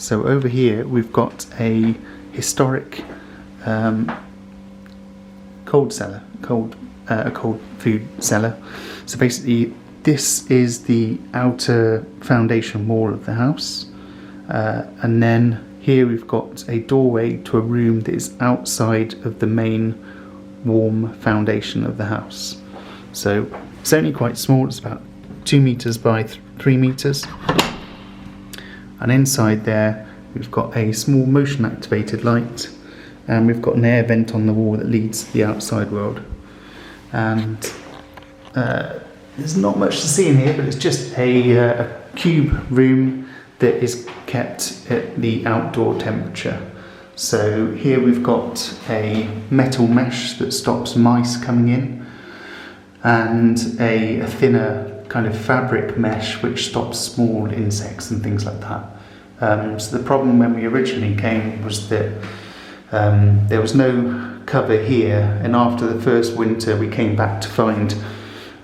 So over here we've got a historic cold cellar, a cold food cellar. So basically this is the outer foundation wall of the house, and then here we've got a doorway to a room that is outside of the main warm foundation of the house. So it's only quite small, it's about 2 meters by 3 meters. And inside there we've got a small motion activated light, and we've got an air vent on the wall that leads to the outside world. And there's not much to see in here, but it's just a cube room that is kept at the outdoor temperature. So here we've got a metal mesh that stops mice coming in, and a thinner kind of fabric mesh which stops small insects and things like that. So the problem when we originally came was that there was no cover here, and after the first winter we came back to find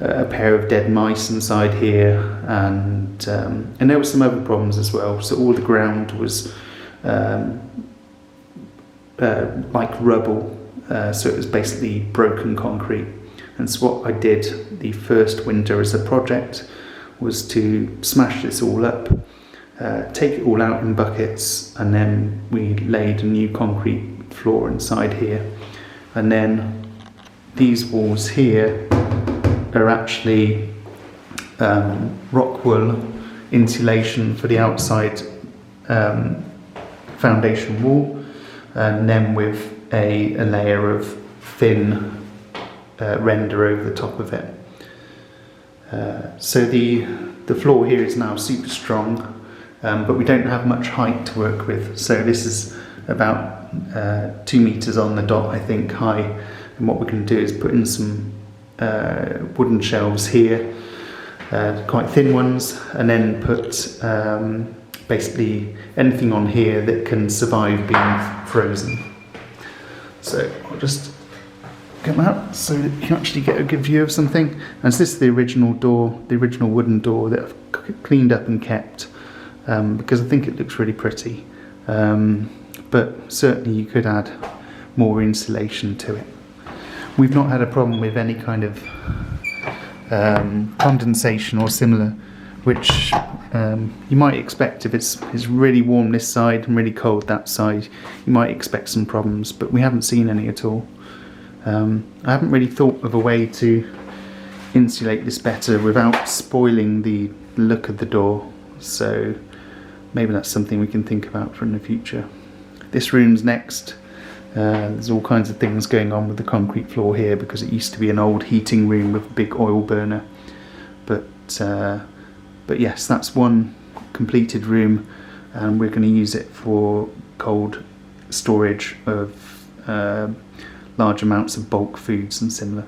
a pair of dead mice inside here, and there were some other problems as well. So all the ground was like rubble, so it was basically broken concrete. And so what I did the first winter as a project was to smash this all up, take it all out in buckets, and then we laid a new concrete floor inside here. And then these walls here are actually rock wool insulation for the outside foundation wall, and then with a layer of thin render over the top of it. So the floor here is now super strong, but we don't have much height to work with. So this is about 2 meters on the dot, I think, high. And what we can do is put in some wooden shelves here, quite thin ones, and then put basically anything on here that can survive being frozen. So I'll just get them out so that you can actually get a good view of something. And so this is the original door, the original wooden door that I've cleaned up and kept, because I think it looks really pretty. But certainly you could add more insulation to it. We've not had a problem with any kind of condensation or similar, which you might expect if it's really warm this side and really cold that side. You might expect some problems, but we haven't seen any at all. I haven't really thought of a way to insulate this better without spoiling the look of the door, so maybe that's something we can think about for in the future. This room's next. There's all kinds of things going on with the concrete floor here because it used to be an old heating room with a big oil burner. But yes, that's one completed room, and we're going to use it for cold storage of large amounts of bulk foods and similar.